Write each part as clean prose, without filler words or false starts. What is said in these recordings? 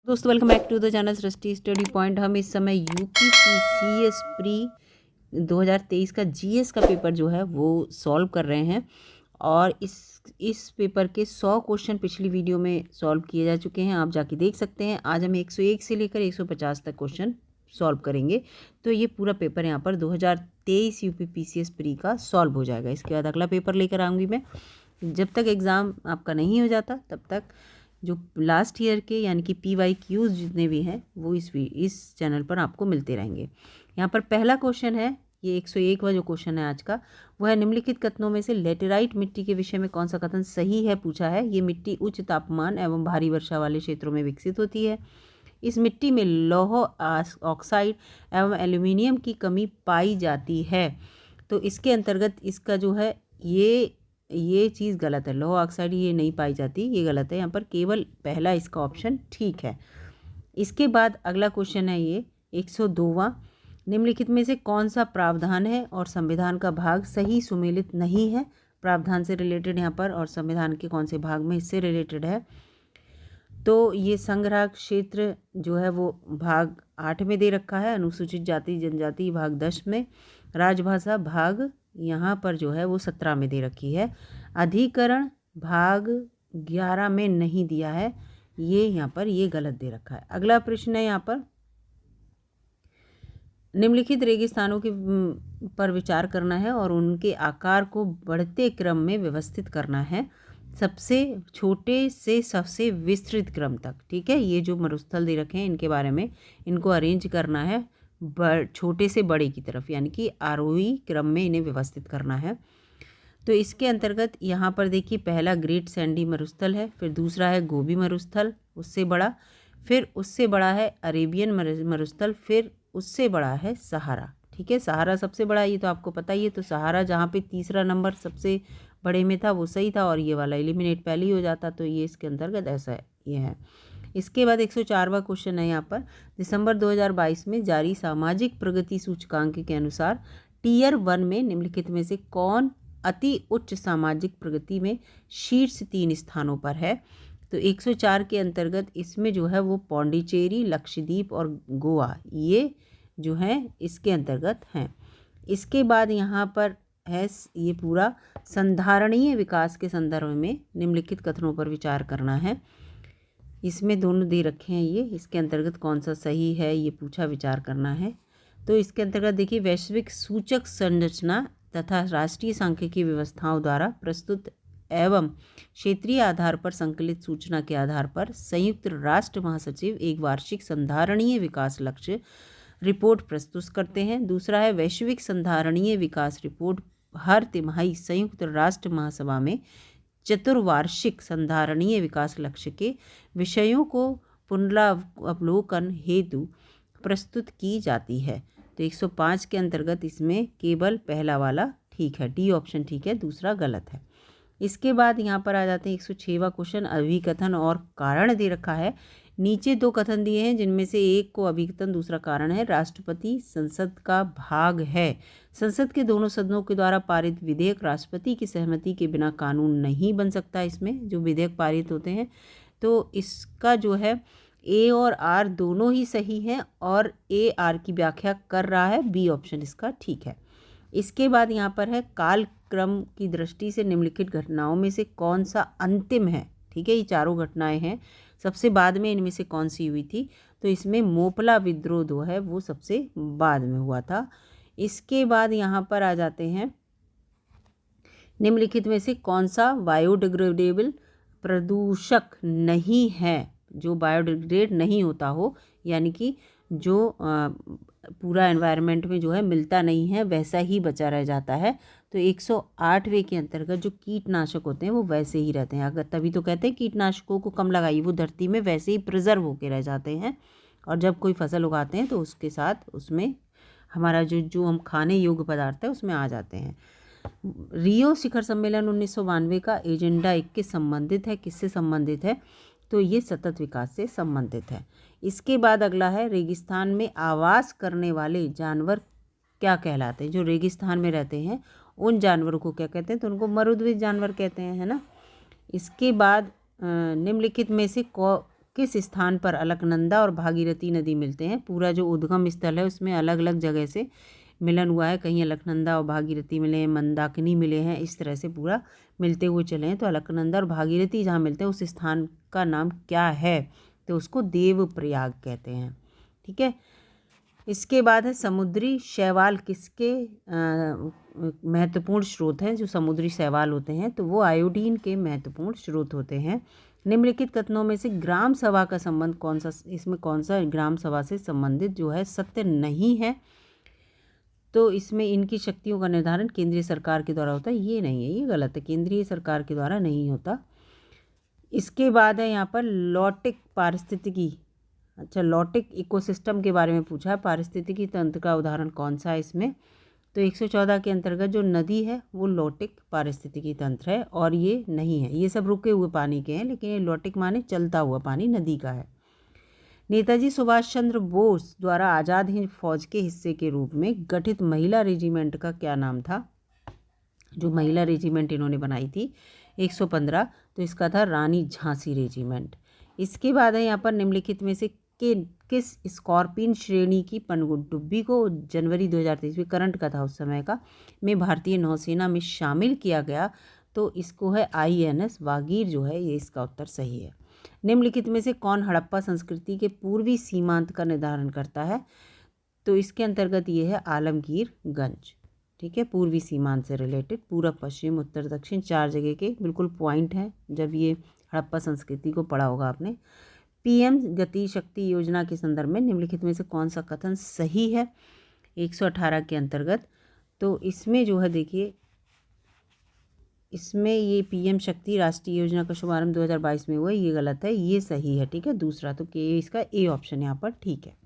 दोस्तों welcome back to the channel Srishti study point. हम इस समय यूपीपीसीएस प्री 2023 का जीएस का पेपर जो है वो सॉल्व कर रहे हैं और इस पेपर के 100 क्वेश्चन पिछली वीडियो में सॉल्व किए जा चुके हैं, आप जाके देख सकते हैं। आज हम 101 से लेकर 150 तक क्वेश्चन सॉल्व करेंगे। तो ये पूरा पेपर यहाँ पर 2023 यूपीपीसीएस प्री का सॉल्व हो जाएगा। इसके बाद अगला पेपर लेकर आऊँगी मैं। जब तक एग्ज़ाम आपका नहीं हो जाता तब तक जो लास्ट ईयर के यानी कि PYQs जितने भी हैं वो इस चैनल पर आपको मिलते रहेंगे। यहाँ पर पहला क्वेश्चन है, ये 101वां जो क्वेश्चन है आज का, वो है निम्नलिखित कथनों में से लेटेराइट मिट्टी के विषय में कौन सा कथन सही है पूछा है। ये मिट्टी उच्च तापमान एवं भारी वर्षा वाले क्षेत्रों में विकसित होती है। इस मिट्टी में लौह ऑक्साइड एवं एल्यूमिनियम की कमी पाई जाती है। तो इसके अंतर्गत इसका जो है ये चीज़ गलत है, लौह ऑक्साइड ये नहीं पाई जाती, ये गलत है। यहाँ पर केवल पहला इसका ऑप्शन ठीक है। इसके बाद अगला क्वेश्चन है ये 102वां, निम्नलिखित में से कौन सा प्रावधान है और संविधान का भाग सही सुमेलित नहीं है। प्रावधान से रिलेटेड यहाँ पर और संविधान के कौन से भाग में इससे रिलेटेड है। तो ये संग्रह क्षेत्र जो है वो भाग 8 में दे रखा है, अनुसूचित जाति जनजाति भाग 10 में, राजभाषा भाग यहाँ पर जो है वो 17 में दे रखी है, अधिकरण भाग 11 में नहीं दिया है, ये यहाँ पर ये गलत दे रखा है। अगला प्रश्न है यहाँ पर, निम्नलिखित रेगिस्तानों के पर विचार करना है और उनके आकार को बढ़ते क्रम में व्यवस्थित करना है, सबसे छोटे से सबसे विस्तृत क्रम तक। ठीक है, ये जो मरुस्थल दे रखे हैं इनके बारे में, इनको अरेंज करना है छोटे से बड़े की तरफ, यानी कि आरोही क्रम में इन्हें व्यवस्थित करना है। तो इसके अंतर्गत यहाँ पर देखिए, पहला ग्रेट सैंडी मरुस्थल है, फिर दूसरा है गोबी मरुस्थल उससे बड़ा, फिर उससे बड़ा है अरेबियन मरुस्थल, फिर उससे बड़ा है सहारा। ठीक है, सहारा सबसे बड़ा है, ये तो आपको पता ही है। तो सहारा जहाँ पे तीसरा नंबर सबसे बड़े में था वो सही था और ये वाला एलिमिनेट पहले ही हो जाता, तो ये इसके अंतर्गत ऐसा है, ये है। इसके बाद 104वां क्वेश्चन है यहाँ पर, दिसंबर 2022 में जारी सामाजिक प्रगति सूचकांक के अनुसार टियर 1 में निम्नलिखित में से कौन अति उच्च सामाजिक प्रगति में शीर्ष 3 स्थानों पर है। तो 104 के अंतर्गत इसमें जो है वो पौंडीचेरी, लक्षद्वीप और गोवा ये जो है इसके अंतर्गत हैं। इसके बाद यहाँ पर है ये पूरा संधारणीय विकास के संदर्भ में निम्नलिखित कथनों पर विचार करना है। इसमें दोनों दे रखे हैं, ये इसके अंतर्गत कौन सा सही है ये पूछा, विचार करना है। तो इसके अंतर्गत देखिए, वैश्विक सूचक संरचना तथा राष्ट्रीय सांख्यिकी व्यवस्थाओं द्वारा प्रस्तुत एवं क्षेत्रीय आधार पर संकलित सूचना के आधार पर संयुक्त राष्ट्र महासचिव एक वार्षिक संधारणीय विकास लक्ष्य रिपोर्ट प्रस्तुत करते हैं। दूसरा है वैश्विक संधारणीय विकास रिपोर्ट हर तिमाही संयुक्त राष्ट्र महासभा में चतुर्वार्षिक संधारणीय विकास लक्ष्य के विषयों को पुनरावलोकन हेतु प्रस्तुत की जाती है। तो 105 के अंतर्गत इसमें केवल पहला वाला ठीक है, डी ऑप्शन ठीक है, दूसरा गलत है। इसके बाद यहाँ पर आ जाते हैं 106वां क्वेश्चन, अभिकथन और कारण दे रखा है। नीचे 2 कथन दिए हैं जिनमें से एक को अभिकथन दूसरा कारण है। राष्ट्रपति संसद का भाग है, संसद के दोनों सदनों के द्वारा पारित विधेयक राष्ट्रपति की सहमति के बिना कानून नहीं बन सकता। इसमें जो विधेयक पारित होते हैं, तो इसका जो है ए और आर दोनों ही सही हैं और ए आर की व्याख्या कर रहा है, बी ऑप्शन इसका ठीक है। इसके बाद यहाँ पर है कालक्रम की दृष्टि से निम्नलिखित घटनाओं में से कौन सा अंतिम है। ठीक है, ये चारों घटनाएं हैं, सबसे बाद में इनमें से कौन सी हुई थी। तो इसमें मोपला विद्रोह जो है वो सबसे बाद में हुआ था। इसके बाद यहाँ पर आ जाते हैं, निम्नलिखित में से कौन सा बायोडिग्रेडेबल प्रदूषक नहीं है, जो बायोडिग्रेड नहीं होता हो, यानी कि जो पूरा एनवायरनमेंट में जो है मिलता नहीं है, वैसा ही बचा रह जाता है। तो 108वें के अंतर्गत जो कीटनाशक होते हैं वो वैसे ही रहते हैं। अगर तभी तो कहते हैं कीटनाशकों को कम लगाइए, वो धरती में वैसे ही प्रिजर्व होके रह जाते हैं और जब कोई फसल उगाते हैं तो उसके साथ उसमें हमारा जो हम खाने योग्य पदार्थ है उसमें आ जाते हैं। रियो शिखर सम्मेलन 1992 का एजेंडा 21 संबंधित है, किससे संबंधित है, तो ये सतत विकास से संबंधित है। इसके बाद अगला है, रेगिस्तान में आवास करने वाले जानवर क्या कहलाते हैं। जो रेगिस्तान में रहते हैं उन जानवरों को क्या कहते हैं, तो उनको मरुद्विज जानवर कहते हैं, है ना। इसके बाद निम्नलिखित में से किस स्थान पर अलकनंदा और भागीरथी नदी मिलते हैं? पूरा जो उद्गम स्थल है उसमें अलग अलग जगह से मिलन हुआ है, कहीं अलकनंदा और भागीरथी मिले हैं, मंदाकिनी मिले हैं, इस तरह से पूरा मिलते हुए चले हैं। तो अलकनंदा और भागीरथी जहाँ मिलते हैं उस स्थान का नाम क्या है? तो उसको देवप्रयाग कहते हैं। ठीक है। इसके बाद है समुद्री शैवाल किसके महत्वपूर्ण स्रोत हैं? जो समुद्री शैवाल होते हैं तो वो आयोडीन के महत्वपूर्ण स्रोत होते हैं। निम्नलिखित कथनों में से ग्राम सभा का संबंध कौन सा, इसमें कौन सा ग्राम सभा से संबंधित जो है सत्य नहीं है? तो इसमें इनकी शक्तियों का निर्धारण केंद्रीय सरकार के द्वारा होता है, ये नहीं है, ये गलत है, केंद्रीय सरकार के द्वारा नहीं होता। इसके बाद है यहाँ पर लॉटिक पारिस्थितिकी, अच्छा लॉटिक इकोसिस्टम के बारे में पूछा है, पारिस्थितिकी तंत्र का उदाहरण कौन सा है इसमें? तो 114 के अंतर्गत जो नदी है वो लॉटिक पारिस्थितिकी तंत्र है और ये नहीं है, ये सब रुके हुए पानी के हैं, लेकिन ये लॉटिक माने चलता हुआ पानी नदी का है। नेताजी सुभाष चंद्र बोस द्वारा आज़ाद हिंद फौज के हिस्से के रूप में गठित महिला रेजिमेंट का क्या नाम था? जो महिला रेजिमेंट इन्होंने बनाई थी 115, तो इसका था रानी झांसी रेजिमेंट। इसके बाद है यहाँ पर निम्नलिखित में से किस स्कॉर्पियन श्रेणी की पनडुब्बी को जनवरी 2023 में करंट का था उस समय का में भारतीय नौसेना में शामिल किया गया? तो इसको है INS वागीर जो है, ये इसका उत्तर सही है। निम्नलिखित में से कौन हड़प्पा संस्कृति के पूर्वी सीमांत का निर्धारण करता है? तो इसके अंतर्गत ये है आलमगीरगंज। ठीक है, पूर्वी सीमांत से रिलेटेड पूरब पश्चिम उत्तर दक्षिण 4 जगह के बिल्कुल पॉइंट हैं जब ये हड़प्पा संस्कृति को पढ़ा होगा आपने। PM गति शक्ति योजना के संदर्भ में निम्नलिखित में से कौन सा कथन सही है 118 के अंतर्गत? तो इसमें जो है देखिए, इसमें ये PM शक्ति राष्ट्रीय योजना का शुभारंभ 2022 में हुआ, ये गलत है, ये सही है। ठीक है, दूसरा तो के इसका A ऑप्शन यहाँ पर ठीक है।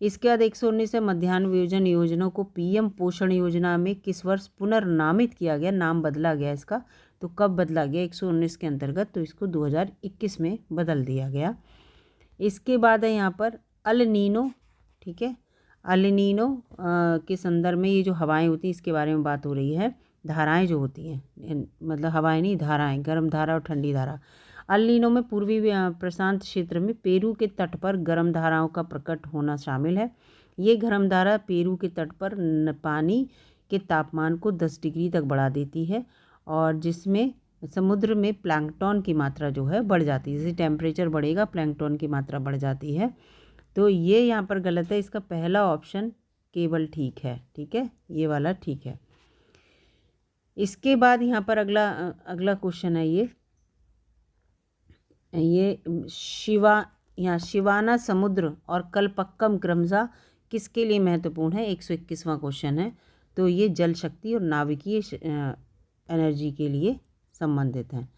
इसके बाद 119 है मध्याह्न भोजन योजना को PM पोषण योजना में किस वर्ष पुनर्नामित किया गया, नाम बदला गया इसका? तो कब बदला गया 119 के अंतर्गत? तो इसको 2021 में बदल दिया गया। इसके बाद है यहाँ पर अल नीनो। ठीक है, अल नीनो के संदर्भ में ये जो हवाएं होती हैं इसके बारे में बात हो रही है। धाराएं जो होती हैं, मतलब हवाएं नहीं, धाराएं, गर्म धारा और ठंडी धारा। अल नीनो में पूर्वी प्रशांत क्षेत्र में पेरू के तट पर गर्म धाराओं का प्रकट होना शामिल है। ये गर्म धारा पेरू के तट पर पानी के तापमान को 10 डिग्री तक बढ़ा देती है और जिसमें समुद्र में प्लैंकटन की मात्रा जो है बढ़ जाती है। जैसे टेम्परेचर बढ़ेगा प्लैंकटन की मात्रा बढ़ जाती है। तो ये यहाँ पर गलत है, इसका पहला ऑप्शन केवल ठीक है। ठीक है, ये वाला ठीक है। इसके बाद यहाँ पर अगला क्वेश्चन है ये शिवाना समुद्र और कल्पक्कम क्रमशः किसके लिए महत्वपूर्ण है? 121वां क्वेश्चन है। तो ये जल शक्ति और नाभिकीय एनर्जी के लिए संबंधित हैं।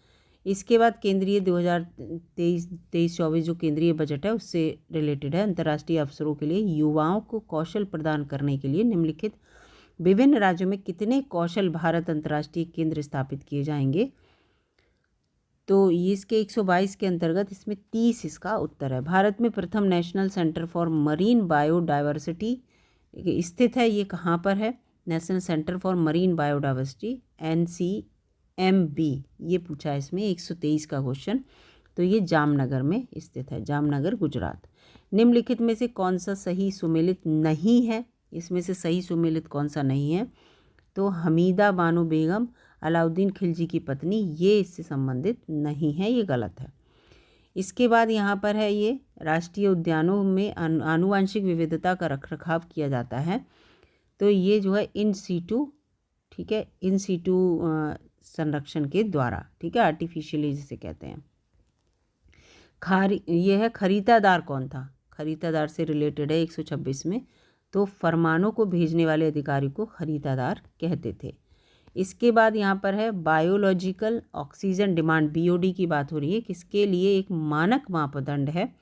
इसके बाद केंद्रीय 2023-24 जो केंद्रीय बजट है उससे रिलेटेड है। अंतर्राष्ट्रीय अवसरों के लिए युवाओं को कौशल प्रदान करने के लिए निम्नलिखित विभिन्न राज्यों में कितने कौशल भारत अंतर्राष्ट्रीय केंद्र स्थापित किए जाएंगे? तो इसके 122 के अंतर्गत इसमें 30 इसका उत्तर है। भारत में प्रथम national centre for marine biodiversity स्थित है, ये कहाँ पर है? National centre for marine biodiversity NCMB, ये पूछा है इसमें 123 का क्वेश्चन। तो ये जामनगर में स्थित है, जामनगर गुजरात। निम्नलिखित में से कौन सा सही सुमेलित नहीं है? इसमें से सही सुमेलित कौन सा नहीं है? तो हमीदा बानो बेगम अलाउद्दीन खिलजी की पत्नी, ये इससे संबंधित नहीं है, ये गलत है। इसके बाद यहाँ पर है ये राष्ट्रीय उद्यानों में आनुवांशिक विविधता का रखरखाव किया जाता है। तो ये जो है इन सीटू, ठीक है, इन सीटू संरक्षण के द्वारा, ठीक है, आर्टिफिशियली जिसे कहते हैं। ये है खरीदादार कौन था? खरीदादार से रिलेटेड है 126 में। तो फरमानों को भेजने वाले अधिकारी को खरीदादार कहते थे। इसके बाद यहाँ पर है बायोलॉजिकल ऑक्सीजन डिमांड BOD की बात हो रही है, किसके लिए एक मानक मापदंड है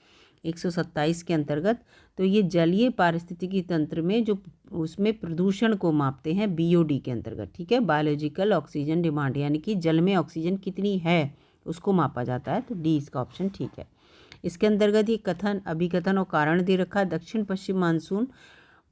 127 के अंतर्गत। तो ये जलीय पारिस्थितिकी तंत्र में जो उसमें प्रदूषण को मापते हैं BOD के अंतर्गत। ठीक है, बायोलॉजिकल ऑक्सीजन डिमांड यानी कि जल में ऑक्सीजन कितनी है उसको मापा जाता है। तो D इसका ऑप्शन ठीक है। इसके अंतर्गत ये कथन, अभिकथन और कारण दे रखा। दक्षिण पश्चिम मानसून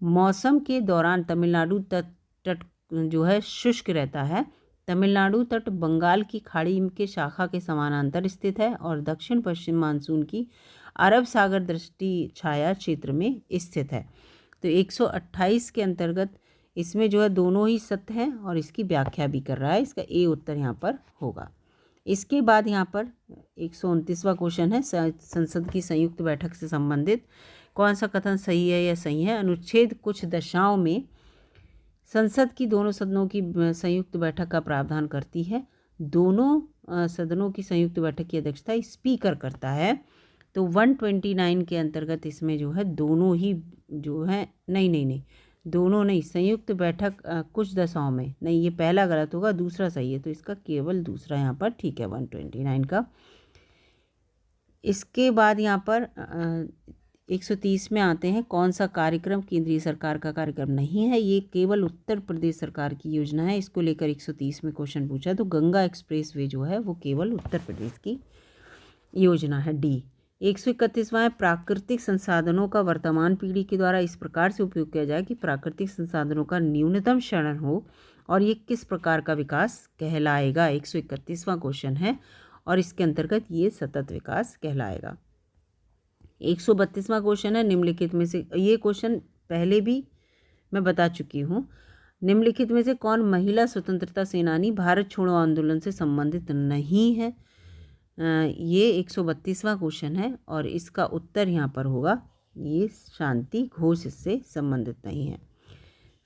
मौसम के दौरान तमिलनाडु तट जो है शुष्क रहता है। तमिलनाडु तट बंगाल की खाड़ी के शाखा के समानांतर स्थित है और दक्षिण पश्चिम मानसून की अरब सागर दृष्टि छाया क्षेत्र में स्थित है। तो 128 के अंतर्गत इसमें जो है दोनों ही सत्य हैं और इसकी व्याख्या भी कर रहा है। इसका ए उत्तर यहाँ पर होगा। इसके बाद यहाँ पर 129वां क्वेश्चन है संसद की संयुक्त बैठक से संबंधित। कौन सा कथन सही है या सही है? अनुच्छेद कुछ दशाओं में संसद की दोनों सदनों की संयुक्त बैठक का प्रावधान करती है। दोनों सदनों की संयुक्त बैठक की अध्यक्षता स्पीकर करता है। तो 129 के अंतर्गत इसमें जो है दोनों ही जो है नहीं दोनों नहीं, संयुक्त बैठक कुछ दशाओं में नहीं, ये पहला गलत होगा, दूसरा सही है। तो इसका केवल दूसरा यहाँ पर ठीक है 129 का। इसके बाद यहाँ पर 130 में आते हैं। कौन सा कार्यक्रम केंद्रीय सरकार का कार्यक्रम नहीं है? ये केवल उत्तर प्रदेश सरकार की योजना है। इसको लेकर 130 में क्वेश्चन पूछा। तो गंगा एक्सप्रेस वे जो है वो केवल उत्तर प्रदेश की योजना है, डी। 131वां है प्राकृतिक संसाधनों का वर्तमान पीढ़ी के द्वारा इस प्रकार से उपयोग किया जाए कि प्राकृतिक संसाधनों का न्यूनतम क्षरण हो और ये किस प्रकार का विकास कहलाएगा? 131वां क्वेश्चन है और इसके अंतर्गत ये सतत विकास कहलाएगा। 132वां क्वेश्चन है निम्नलिखित में से, ये क्वेश्चन पहले भी मैं बता चुकी हूँ। निम्नलिखित में से कौन महिला स्वतंत्रता सेनानी भारत छोड़ो आंदोलन से संबंधित नहीं है? ये 132वां क्वेश्चन है और इसका उत्तर यहाँ पर होगा ये शांति घोष इससे संबंधित नहीं है।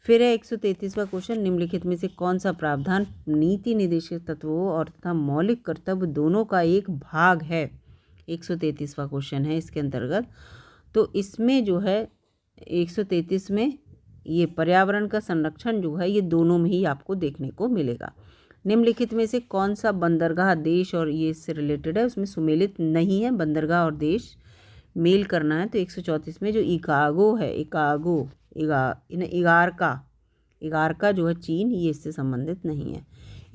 फिर है 133वां क्वेश्चन, निम्नलिखित में से कौन सा प्रावधान नीति निर्देशक तत्वों और तथा मौलिक कर्तव्य दोनों का एक भाग है? 133वां क्वेश्चन है इसके अंतर्गत। तो इसमें जो है 133 में ये पर्यावरण का संरक्षण जो है ये दोनों में ही आपको देखने को मिलेगा। निम्नलिखित में से कौन सा बंदरगाह देश और ये इससे रिलेटेड है, उसमें सुमेलित नहीं है, बंदरगाह और देश मेल करना है। तो 134 में जो इकागो है, इगारका जो है चीन, ये इससे संबंधित नहीं है।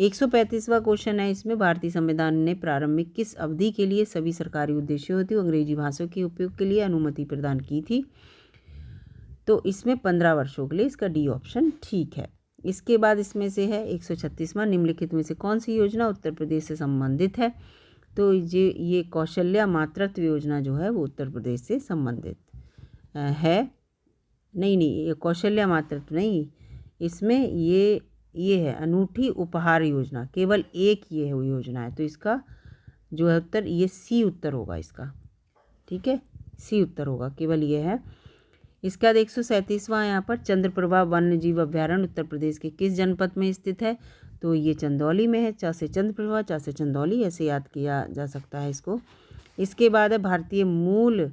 135वां क्वेश्चन है इसमें, भारतीय संविधान ने प्रारंभिक किस अवधि के लिए सभी सरकारी उद्देश्यों हेतु अंग्रेजी भाषा के उपयोग के लिए अनुमति प्रदान की थी? तो इसमें 15 वर्षों के लिए, इसका डी ऑप्शन ठीक है। इसके बाद इसमें से है 136वां, निम्नलिखित में से कौन सी योजना उत्तर प्रदेश से संबंधित है? तो ये कौशल्या मातृत्व योजना जो है वो उत्तर प्रदेश से संबंधित है। नहीं, ये कौशल्या मातृत्व नहीं, इसमें ये है अनूठी उपहार योजना, केवल एक ये है वो योजना है। तो इसका जो है उत्तर ये सी उत्तर होगा इसका, ठीक है, सी उत्तर होगा, केवल ये है। इसके बाद 137वां यहाँ पर, चंद्रप्रभा वन्य जीव अभ्यारण्य उत्तर प्रदेश के किस जनपद में स्थित है? तो ये चंदौली में है। चा से चंद्रप्रभा, चा से चंदौली, ऐसे याद किया जा सकता है इसको। इसके बाद है भारतीय मूल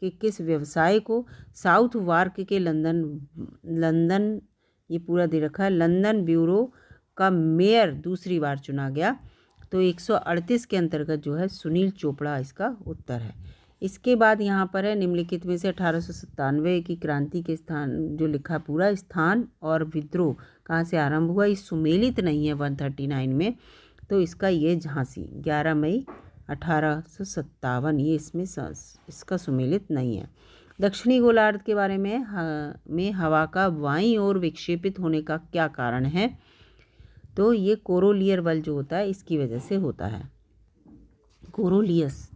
के किस व्यवसाय को साउथ वार्क के लंदन ये पूरा दे रखा है, लंदन ब्यूरो का मेयर दूसरी बार चुना गया? तो 138 के अंतर्गत जो है सुनील चोपड़ा इसका उत्तर है। इसके बाद यहाँ पर है निम्नलिखित में से 1897 की क्रांति के स्थान जो लिखा पूरा स्थान और विद्रोह कहाँ से आरंभ हुआ, इस सुमेलित नहीं है 139 में। तो इसका ये झांसी 11 मई 1857, ये इसमें इसका सुमेलित नहीं है। दक्षिणी गोलार्ध के बारे में हवा का बाईं ओर विक्षेपित होने का क्या कारण है? तो ये कोरोलियर बल जो होता है इसकी वजह से होता है, कोरोलियस।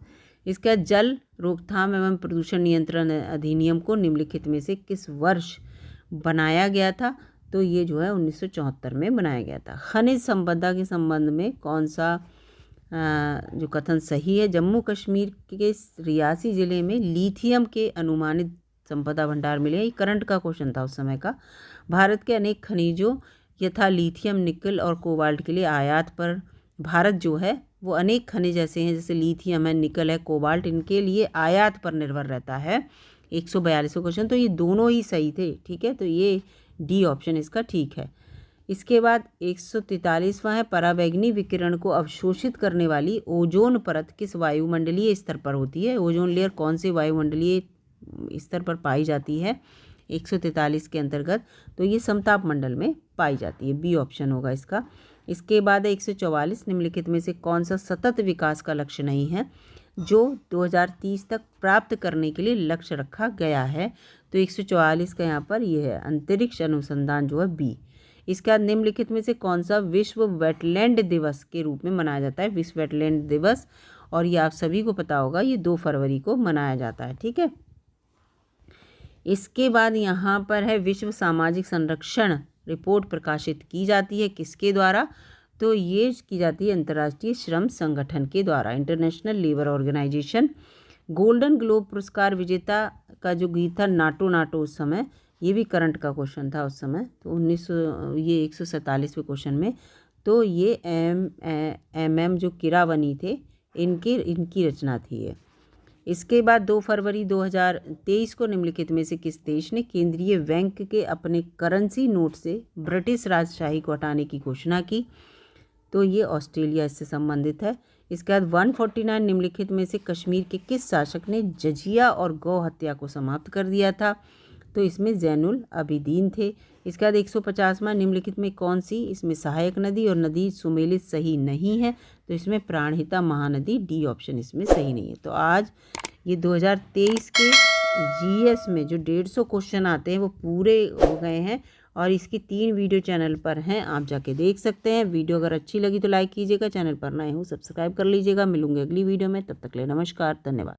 इसका जल रोकथाम एवं प्रदूषण नियंत्रण अधिनियम को निम्नलिखित में से किस वर्ष बनाया गया था? तो ये जो है 1974 में बनाया गया था। खनिज संपदा के संबंध में कौन सा जो कथन सही है? जम्मू कश्मीर के रियासी ज़िले में लिथियम के अनुमानित संपदा भंडार मिले। ये करंट का क्वेश्चन था उस समय का। भारत के अनेक खनिजों यथा लिथियम, निकल और कोबाल्ट के लिए आयात पर भारत जो है वो अनेक खनिज ऐसे हैं जैसे लिथियम है, निकल है, कोबाल्ट, इनके लिए आयात पर निर्भर रहता है। 142वां क्वेश्चन, तो ये दोनों ही सही थे, ठीक है, तो ये डी ऑप्शन इसका ठीक है। इसके बाद 143वां है, पराबैंगनी विकिरण को अवशोषित करने वाली ओजोन परत किस वायुमंडलीय स्तर पर होती है? ओजोन लेयर कौन से वायुमंडलीय स्तर पर पाई जाती है 143 के अंतर्गत? तो ये समताप मंडल में पाई जाती है, बी ऑप्शन होगा इसका। इसके बाद 144, निम्नलिखित में से कौन सा सतत विकास का लक्ष्य नहीं है जो 2030 तक प्राप्त करने के लिए लक्ष्य रखा गया है? तो 144 का यहाँ पर ये है अंतरिक्ष अनुसंधान जो है, बी। इसके बाद निम्नलिखित में से कौन सा विश्व वेटलैंड दिवस के रूप में मनाया जाता है? विश्व वेटलैंड दिवस और ये आप सभी को पता होगा, ये 2 फरवरी को मनाया जाता है। ठीक है, इसके बाद यहाँ पर है विश्व सामाजिक संरक्षण रिपोर्ट प्रकाशित की जाती है, किसके द्वारा? तो ये की जाती है अंतर्राष्ट्रीय श्रम संगठन के द्वारा, International Labour Organisation. Golden Globe पुरस्कार विजेता का जो गीत था नाटो नाटो, उस समय ये भी करंट का क्वेश्चन था उस समय, तो 147वें क्वेश्चन में, तो ये एम जो किरावनी थे, इनकी रचना थी ये। इसके बाद 2 फरवरी 2023 को निम्नलिखित में से किस देश ने केंद्रीय बैंक के अपने करेंसी नोट से ब्रिटिश राजशाही को हटाने की घोषणा की? तो ये ऑस्ट्रेलिया इससे संबंधित है। इसके बाद 149 निम्नलिखित में से कश्मीर के किस शासक ने जजिया और गौ हत्या को समाप्त कर दिया था? तो इसमें जैनुल अबिदीन थे। इसके बाद 150वां निम्नलिखित में कौन सी, इसमें सहायक नदी और नदी सुमेलित सही नहीं है, तो इसमें प्राणहिता महानदी, डी ऑप्शन इसमें सही नहीं है। तो आज ये 2023 के जीएस में जो 150 क्वेश्चन आते हैं वो पूरे हो गए हैं, और इसकी 3 वीडियो चैनल पर हैं, आप जाके देख सकते हैं। वीडियो अगर अच्छी लगी तो लाइक कीजिएगा, चैनल पर नए हो सब्सक्राइब कर लीजिएगा। मिलूंगे अगली वीडियो में, तब तक के लिए नमस्कार, धन्यवाद।